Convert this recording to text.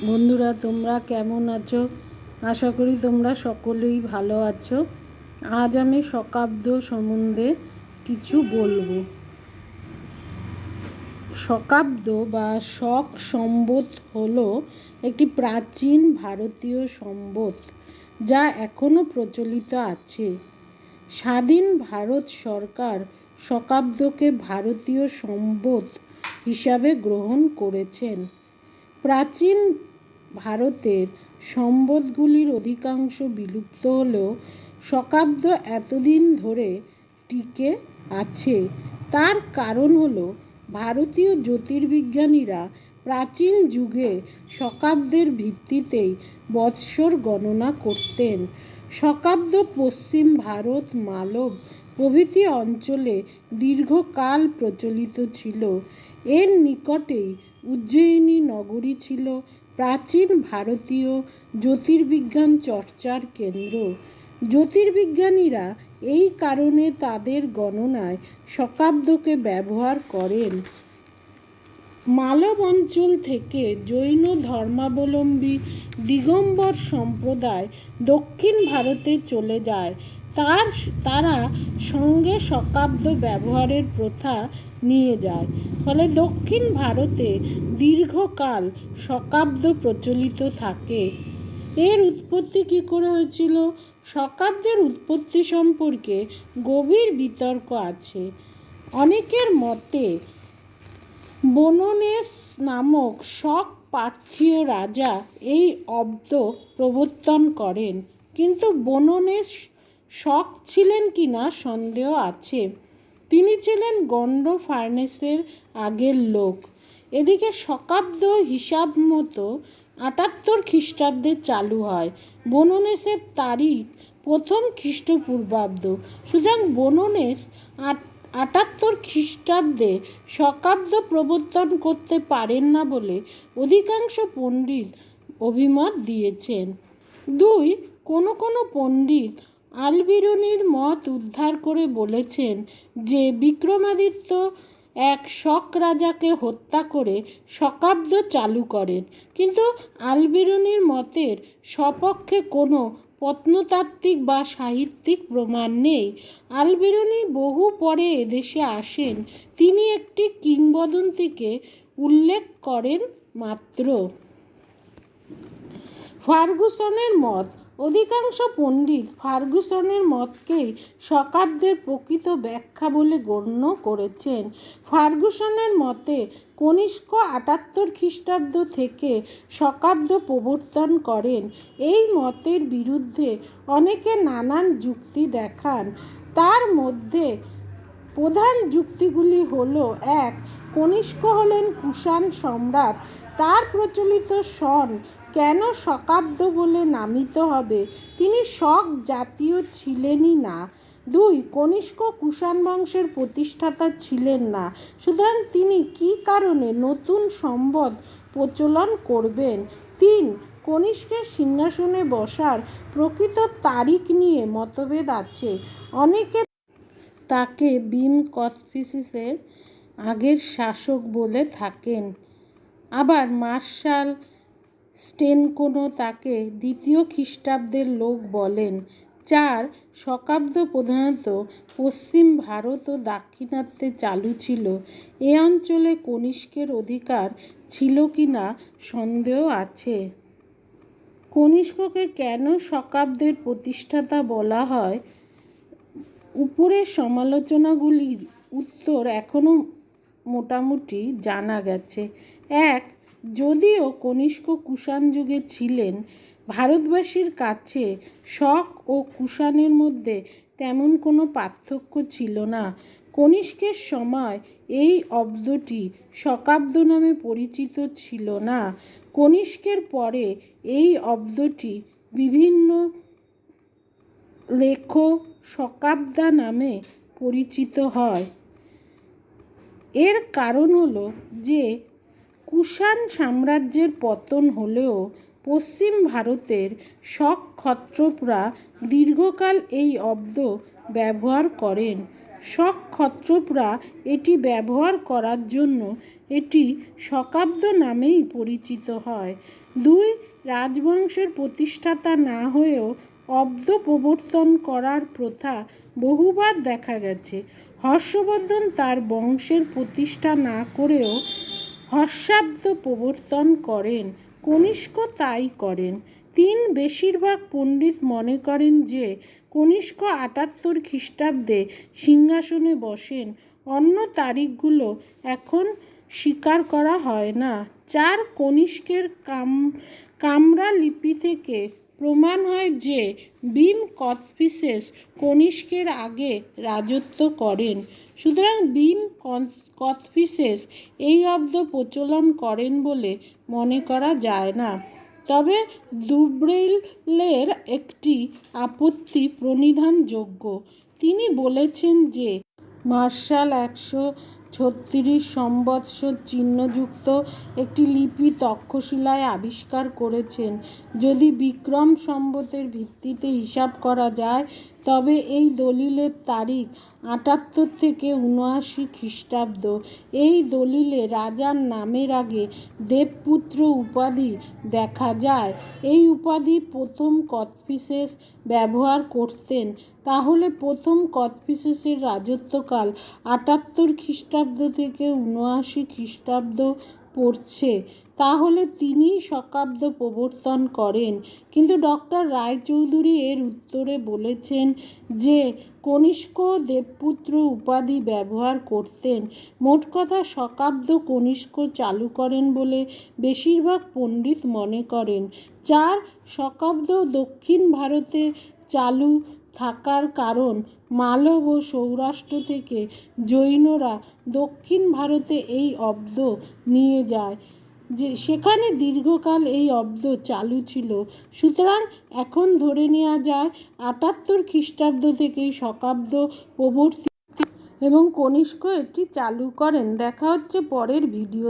বন্ধুরা, তোমরা কেমন আছো? আশা করি তোমরা সকলেই ভালো আছো। আজ আমি শকাব্দ সম্বন্ধে কিছু বলবো। শকাব্দ বা শক সম্বত হলো একটি প্রাচীন ভারতীয় সম্বত যা এখনও প্রচলিত আছে। স্বাধীন ভারত সরকার শকাব্দকে ভারতীয় সম্বত হিসাবে গ্রহণ করেছেন। প্রাচীন ভারতের সম্বতগুলির অধিকাংশ বিলুপ্ত হলেও শকাব্দ এতদিন ধরে টিকে আছে। তার কারণ হলো ভারতীয় জ্যোতির্বিজ্ঞানীরা প্রাচীন যুগে শকাব্দের ভিত্তিতেই বৎসর গণনা করতেন। শকাব্দ পশ্চিম ভারত, মালব প্রভৃতি অঞ্চলে দীর্ঘকাল প্রচলিত ছিল। এর নিকটেই উজ্জয়িনী নগরী ছিল প্রাচীন ভারতীয় জ্যোতির্বিজ্ঞান চর্চার কেন্দ্র। জ্যোতির্বিজ্ঞানীরা এই কারণে তাদের গণনায় শকাব্দকে ব্যবহার করেন। মালব অঞ্চল থেকে জৈন ধর্মাবলম্বী দিগম্বর সম্প্রদায় দক্ষিণ ভারতে চলে যায়। তারা সঙ্গে শকাব্দ ব্যবহারের প্রথা নিয়ে যায়। ফলে দক্ষিণ ভারতে দীর্ঘকাল শকাব্দ প্রচলিত থাকে। এর উৎপত্তি কী করে হয়েছিল? শকাব্দের উৎপত্তি সম্পর্কে গভীর বিতর্ক আছে। অনেকের মতে বননেস নামক শক পার্থীয় রাজা এই অব্দ প্রবর্তন করেন, কিন্তু বননেস শক ছিলেন কিনা সন্দেহ আছে। তিনি ছিলেন গণ্ড ফার্নেসের আগের লোক। এদিকে শকাব্দ হিসাব মতো ৭৮ খ্রিস্টাব্দে চালু হয়। বননেসের তারিখ ১ম খ্রিস্টপূর্বাব্দ। সুতরাং বননেস ৭৮ খ্রিস্টাব্দে শকাব্দ প্রবর্তন করতে পারেন না বলে অধিকাংশ পণ্ডিত অভিমত দিয়েছেন। ২. কোনো পণ্ডিত আলবিরুনির মত উদ্ধার করে বলেছেন যে বিক্রমাদিত্য এক শক রাজাকে হত্যা করে শকাব্দ চালু করেন, কিন্তু আলবিরুনির মতের সপক্ষে কোনো প্রত্নতাত্ত্বিক বা সাহিত্যিক প্রমাণ নেই। আলবিরুনি বহু পরে এদেশে আসেন। তিনি একটি কিংবদন্তিকে উল্লেখ করেন মাত্র। ফার্গুসনের মত। অধিকাংশ পণ্ডিত ফার্গুসনের মতকেই শকাব্দের প্রকৃত ব্যাখ্যা বলে গণ্য করেছেন। ফার্গুসনের মতে কনিষ্ক ৭৮ খ্রিস্টাব্দ থেকে শকাব্দ প্রবর্তন করেন। এই মতের বিরুদ্ধে অনেকে নানান যুক্তি দেখান। তার মধ্যে প্রধান যুক্তিগুলি হলো: ১. কনিষ্ক হলেন কুষাণ সম্রাট, তার প্রচলিত সন কেন শকাব্দ বলে নামিত হবে? তিনি শক জাতীয় ছিলেনই না। ২. কনিষ্ক কুষাণ বংশের প্রতিষ্ঠাতা ছিলেন না, সুতরাং তিনি কী কারণে নতুন সম্বত প্রচলন করবেন? ৩. কনিষ্কের সিংহাসনে বসার প্রকৃত তারিখ নিয়ে মতভেদ আছে। অনেকে তাকে বিম কথপিসিসের আগের শাসক বলে থাকেন, আবার মার্শাল স্টেনকোনো তাকে ২য় খ্রিস্টাব্দের লোক বলেন। ৪. শকাব্দ প্রধানত পশ্চিম ভারত ও দাক্ষিণাত্যে চালু ছিল। এ অঞ্চলে কনিষ্কের অধিকার ছিল কিনা সন্দেহ আছে। কনিষ্ককে কেন শকাব্দের প্রতিষ্ঠাতা বলা হয়? উপরের সমালোচনাগুলির উত্তর এখনও মোটামুটি জানা গেছে। ১. যদিও কনিষ্ক কুষাণ যুগে ছিলেন, ভারতবাসীর কাছে শক ও কুষাণের মধ্যে তেমন কোনো পার্থক্য ছিল না। কনিষ্কের সময় এই অব্দটি শকাব্দ নামে পরিচিত ছিল না। কনিষ্কের পরে এই অব্দটি বিভিন্ন লেখ শকাব্দা নামে পরিচিত হয়। এর কারণ হলো যে কুষাণ সাম্রাজ্যের পতন হলেও পশ্চিম ভারতের শক ক্ষত্রপরা দীর্ঘকাল এই অব্দ ব্যবহার করেন। শক ক্ষত্রপরা এটি ব্যবহার করার জন্য এটি শকাব্দ নামেই পরিচিত হয়। 2. রাজবংশের প্রতিষ্ঠাতা না হয়েও অব্দ প্রবর্তন করার প্রথা বহুবার দেখা গেছে। হর্ষবর্ধন তার বংশের প্রতিষ্ঠা না করেও হর্ষাব্দ প্রবর্তন করেন, কনিষ্ক তাই করেন। 3. বেশিরভাগ পণ্ডিত মনে করেন যে কনিষ্ক 78 খ্রিস্টাব্দে সিংহাসনে বসেন। অন্য তারিখগুলো এখন স্বীকার করা হয় না। 4. কনিষ্কের কামরা লিপি থেকে প্রমাণ হয় যে ভীম কোচটিসেস কনিষ্কের আগে রাজত্ব করেন। সুতরাং ভীম কোচটিসেস এই অব্দ প্রচলন করেন বলে মনে করা যায় না। তবে দুব্রেইলের একটি আপত্তি প্রণিধানযোগ্য। তিনি বলেছেন যে মার্শাল 136 সম্বৎসর চিহ্নযুক্ত একটি লিপি তক্ষশিলায় আবিষ্কার করেছেন। যদি বিক্রম সম্বতের ভিত্তিতে হিসাব করা যায় তবে এই দলিলের তারিখ 78 থেকে 79 খ্রিস্টাব্দ। এই দলিলে রাজার নামের আগে দেবপুত্র উপাধি দেখা যায়। এই উপাধি প্রথম কোচটিসেস ব্যবহার করতেন। তাহলে প্রথম কোচটিসেসের রাজত্বকাল 78 খ্রিস্টাব্দ থেকে 79 খ্রিস্টাব্দ পড়ছে। তাহলে তিনিই শকাব্দ প্রবর্তন করেন। কিন্তু ডক্টর রায়চৌধুরী এর উত্তরে বলেছেন যে কনিষ্ক দেবপুত্র উপাধি ব্যবহার করতেন। মোট কথা শকাব্দ কনিষ্ক চালু করেন বলে বেশিরভাগ পণ্ডিত মনে করেন। 4. শকাব্দ দক্ষিণ ভারতে চালু থাকার কারণ মালব ও সৌরাষ্ট্র থেকে জৈনরা দক্ষিণ ভারতে এই অব্দ নিয়ে যায়, যে সেখানে দীর্ঘকাল এই অব্দ চালু ছিল। সুতরাং এখন ধরে নেওয়া যায় 78 খ্রিস্টাব্দ থেকেই শকাব্দ প্রবর্তিত এবং কনিষ্ক এটি চালু করেন। দেখা হচ্ছে পরের ভিডিও।